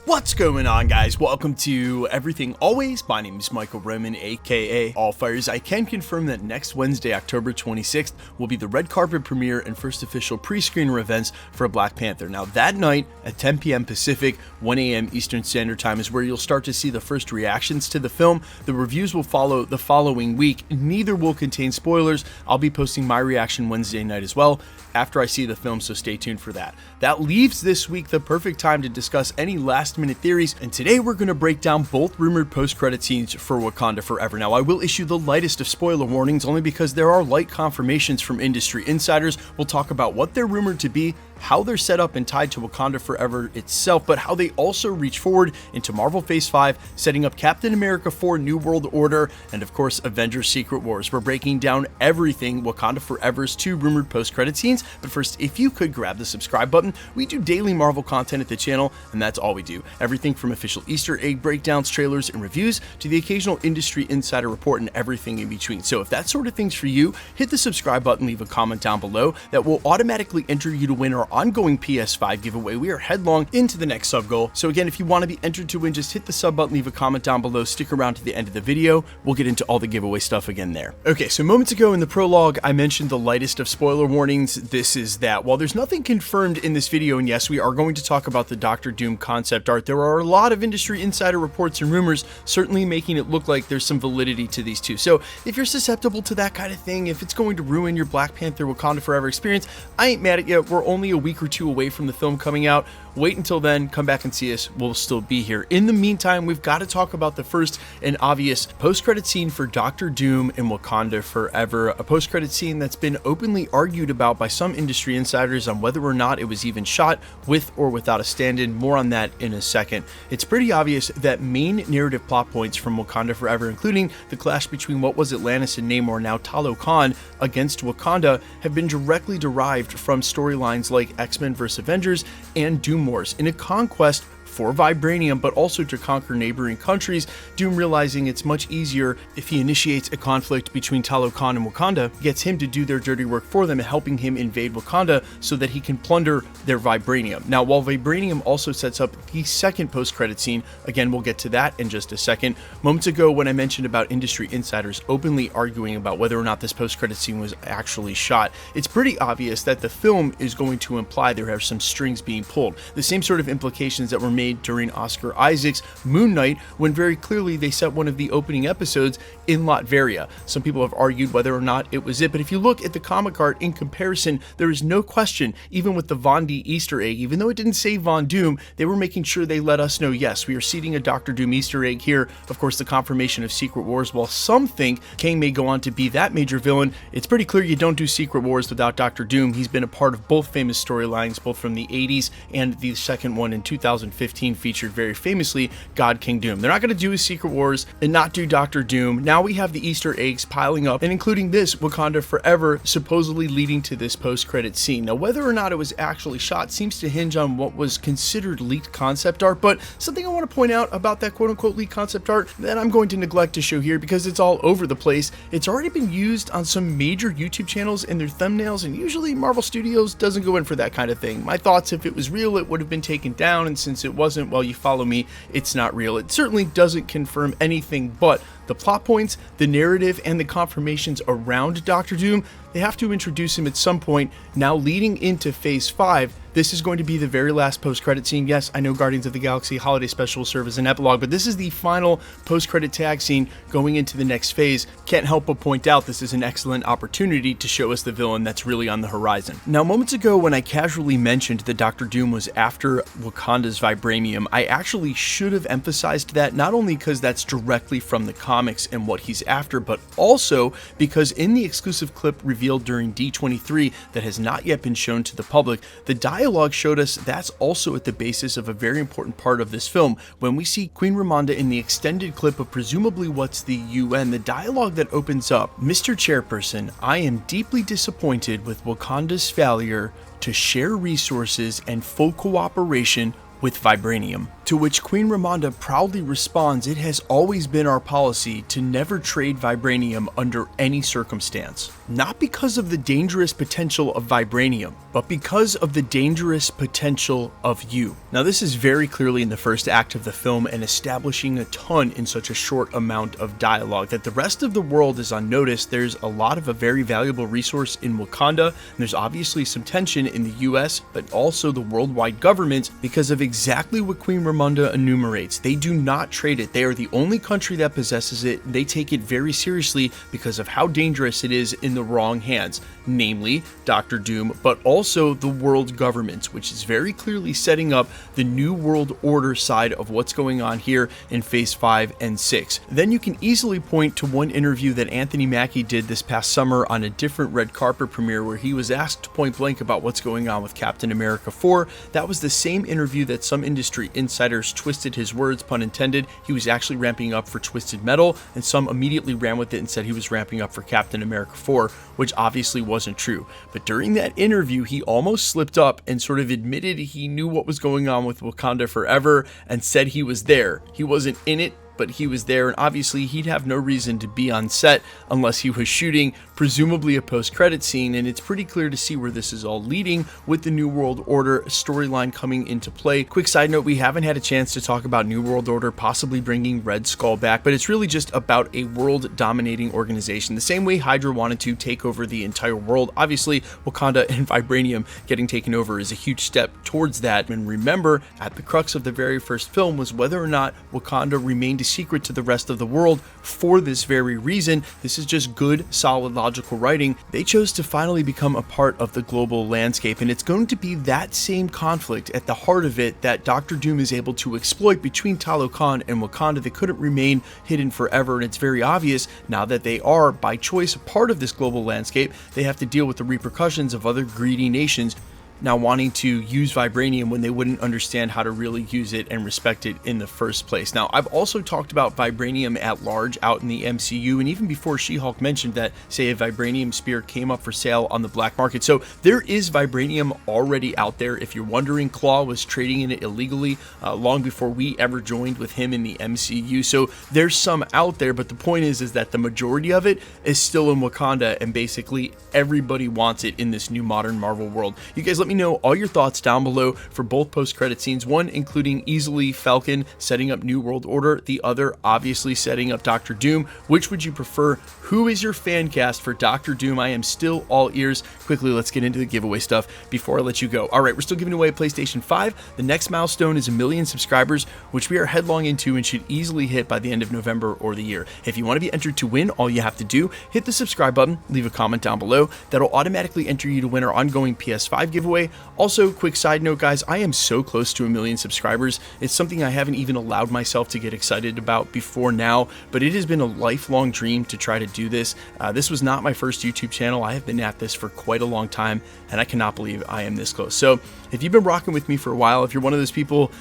What's going on, guys? Welcome to Everything Always. My name is Michael Roman, aka Allfires. I can confirm that next Wednesday, October 26th, will be the red carpet premiere and first official pre-screener events for Black Panther. Now, that night at 10 p.m. Pacific, 1 a.m. Eastern Standard Time is where you'll start to see the first reactions to the film. The reviews will follow the following week. Neither will contain spoilers. I'll be posting my reaction Wednesday night as well after I see the film, so stay tuned for that. That leaves this week the perfect time to discuss any last-minute theories, and today we're going to break down both rumored post-credit scenes for Wakanda Forever. Now, I will issue the lightest of spoiler warnings only because there are light confirmations from industry insiders. We'll talk about what they're rumored to be, how they're set up and tied to Wakanda Forever itself, but how they also reach forward into Marvel Phase 5, setting up Captain America 4 New World Order, and of course, Avengers Secret Wars. We're breaking down everything Wakanda Forever's 2 rumored post-credit scenes, but first, if you could grab the subscribe button. We do daily Marvel content at the channel, and that's all we do. Everything from official Easter egg breakdowns, trailers, and reviews, to the occasional industry insider report and everything in between. So if that sort of thing's for you, hit the subscribe button, leave a comment down below. That will automatically enter you to win our ongoing PS5 giveaway. We are headlong into the next sub goal. So again, if you want to be entered to win, just hit the sub button, leave a comment down below, stick around to the end of the video. We'll get into all the giveaway stuff again there. Okay, so moments ago in the prologue, I mentioned the lightest of spoiler warnings. This is that. While there's nothing confirmed in this video, and yes, we are going to talk about the Doctor Doom concept art, there are a lot of industry insider reports and rumors certainly making it look like there's some validity to these two. So if you're susceptible to that kind of thing, if it's going to ruin your Black Panther Wakanda Forever experience, I ain't mad at you. We're only a week or two away from the film coming out. Wait until then, come back and see us. We'll still be here. In the meantime, we've got to talk about the first and obvious post-credit scene for Doctor Doom in Wakanda Forever, a post-credit scene that's been openly argued about by some industry insiders on whether or not it was even shot with or without a stand-in. More on that in a second. It's pretty obvious that main narrative plot points from Wakanda Forever, including the clash between what was Atlantis and Namor, now Talokan, against Wakanda, have been directly derived from storylines like X-Men vs. Avengers and Doom Wars, in a conquest for vibranium, but also to conquer neighboring countries. Doom, realizing it's much easier if he initiates a conflict between Talokan and Wakanda, gets him to do their dirty work for them, helping him invade Wakanda so that he can plunder their vibranium. Now, while vibranium also sets up the second post-credit scene, again, we'll get to that in just a second. Moments ago, when I mentioned about industry insiders openly arguing about whether or not this post-credit scene was actually shot, it's pretty obvious that the film is going to imply there are some strings being pulled. The same sort of implications that were made during Oscar Isaac's Moon Knight, when very clearly they set one of the opening episodes in Latveria. Some people have argued whether or not it was it, but if you look at the comic art in comparison, there is no question, even with the Von D Easter egg, even though it didn't say Von Doom, they were making sure they let us know, yes, we are seeding a Doctor Doom Easter egg here. Of course, the confirmation of Secret Wars. While some think Kang may go on to be that major villain, it's pretty clear you don't do Secret Wars without Doctor Doom. He's been a part of both famous storylines, both from the 80s and the second one in 2015 featured very famously God King Doom. They're not going to do Secret Wars and not do Doctor Doom. Now we have the Easter eggs piling up, and including this Wakanda Forever supposedly leading to this post-credit scene. Now, whether or not it was actually shot seems to hinge on what was considered leaked concept art, but something I want to point out about that quote-unquote leaked concept art that I'm going to neglect to show here because it's all over the place. It's already been used on some major YouTube channels in their thumbnails, and usually Marvel Studios doesn't go in for that kind of thing. My thoughts, if it was real, it would have been taken down, and since it wasn't, well, you follow me, it's not real. It certainly doesn't confirm anything but the plot points, the narrative, and the confirmations around Doctor Doom. They have to introduce him at some point. Now, leading into Phase 5, this is going to be the very last post-credit scene. Yes, I know Guardians of the Galaxy Holiday Special will serve as an epilogue, but this is the final post-credit tag scene going into the next phase. Can't help but point out this is an excellent opportunity to show us the villain that's really on the horizon. Now, moments ago when I casually mentioned that Doctor Doom was after Wakanda's vibranium, I actually should have emphasized that, not only because that's directly from the comics and what he's after, but also because in the exclusive clip revealed during D23 that has not yet been shown to the public, the dialogue showed us that's also at the basis of a very important part of this film. When we see Queen Ramonda in the extended clip of presumably what's the UN, the dialogue that opens up, "Mr. Chairperson, I am deeply disappointed with Wakanda's failure to share resources and full cooperation with vibranium." To which Queen Ramonda proudly responds, "It has always been our policy to never trade vibranium under any circumstance. Not because of the dangerous potential of vibranium, but because of the dangerous potential of you." Now this is very clearly in the first act of the film and establishing a ton in such a short amount of dialogue that the rest of the world is on notice. There's a lot of a very valuable resource in Wakanda, and there's obviously some tension in the US, but also the worldwide government because of exactly what Queen Ramonda enumerates. They do not trade it. They are the only country that possesses it. They take it very seriously because of how dangerous it is in the wrong hands, namely Dr. Doom, but also the world government, which is very clearly setting up the New World Order side of what's going on here in Phase 5 and 6. Then you can easily point to one interview that Anthony Mackie did this past summer on a different red carpet premiere where he was asked point blank about what's going on with Captain America 4. That was the same interview that some industry insiders twisted his words, pun intended. He was actually ramping up for Twisted Metal, and some immediately ran with it and said he was ramping up for Captain America 4, which obviously wasn't true. But during that interview, he almost slipped up and sort of admitted he knew what was going on with Wakanda Forever and said he was there. He wasn't in it, but he was there, and obviously he'd have no reason to be on set unless he was shooting presumably a post-credit scene, and it's pretty clear to see where this is all leading with the New World Order storyline coming into play. Quick side note, we haven't had a chance to talk about New World Order possibly bringing Red Skull back, but it's really just about a world-dominating organization, the same way Hydra wanted to take over the entire world. Obviously, Wakanda and Vibranium getting taken over is a huge step towards that, and remember, at the crux of the very first film was whether or not Wakanda remained a secret to the rest of the world. For this very reason, this is just good, solid, logical writing. They chose to finally become a part of the global landscape, and it's going to be that same conflict at the heart of it that Dr. Doom is able to exploit between Talokan and Wakanda. They couldn't remain hidden forever, and it's very obvious now that they are, by choice, a part of this global landscape. They have to deal with the repercussions of other greedy nations now wanting to use vibranium when they wouldn't understand how to really use it and respect it in the first place. Now, I've also talked about vibranium at large out in the MCU, and even before She-Hulk mentioned that, say, a vibranium spear came up for sale on the black market. So there is vibranium already out there. If you're wondering, Claw was trading in it illegally long before we ever joined with him in the MCU. So there's some out there, but the point is that the majority of it is still in Wakanda, and basically everybody wants it in this new modern Marvel world. You guys let me know all your thoughts down below for both post-credit scenes, one including easily Falcon setting up New World Order, the other obviously setting up Dr. Doom. Which would you prefer? Who is your fan cast for Dr. Doom? I am still all ears. Quickly, let's get into the giveaway stuff before I let you go. Alright, we're still giving away a PlayStation 5. The next milestone is 1 million subscribers, which we are headlong into and should easily hit by the end of November or the year. If you want to be entered to win, all you have to do, hit the subscribe button, leave a comment down below. That'll automatically enter you to win our ongoing PS5 giveaway. Also, quick side note, guys, I am so close to 1 million subscribers. It's something I haven't even allowed myself to get excited about before now, but it has been a lifelong dream to try to do this. This was not my first YouTube channel. I have been at this for quite a long time, and I cannot believe I am this close. So if you've been rocking with me for a while, if you're one of those people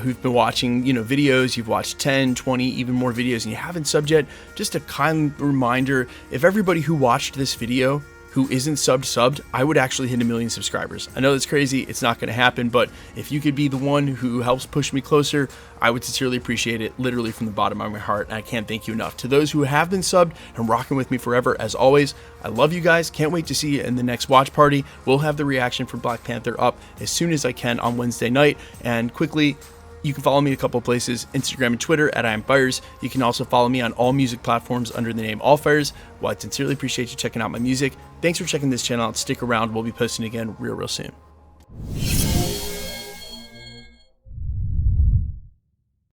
who've been watching, videos, you've watched 10, 20, even more videos, and you haven't subbed yet, just a kind reminder, if everybody who watched this video who isn't subbed, I would actually hit 1 million subscribers. I know that's crazy, it's not gonna happen, but if you could be the one who helps push me closer, I would sincerely appreciate it, literally from the bottom of my heart, and I can't thank you enough. To those who have been subbed and rocking with me forever, as always, I love you guys, can't wait to see you in the next watch party. We'll have the reaction for Black Panther up as soon as I can on Wednesday night, and quickly, you can follow me a couple of places, Instagram and Twitter at IamFires. You can also follow me on all music platforms under the name AllFires. Well, I sincerely appreciate you checking out my music. Thanks for checking this channel out. Stick around. We'll be posting again real soon.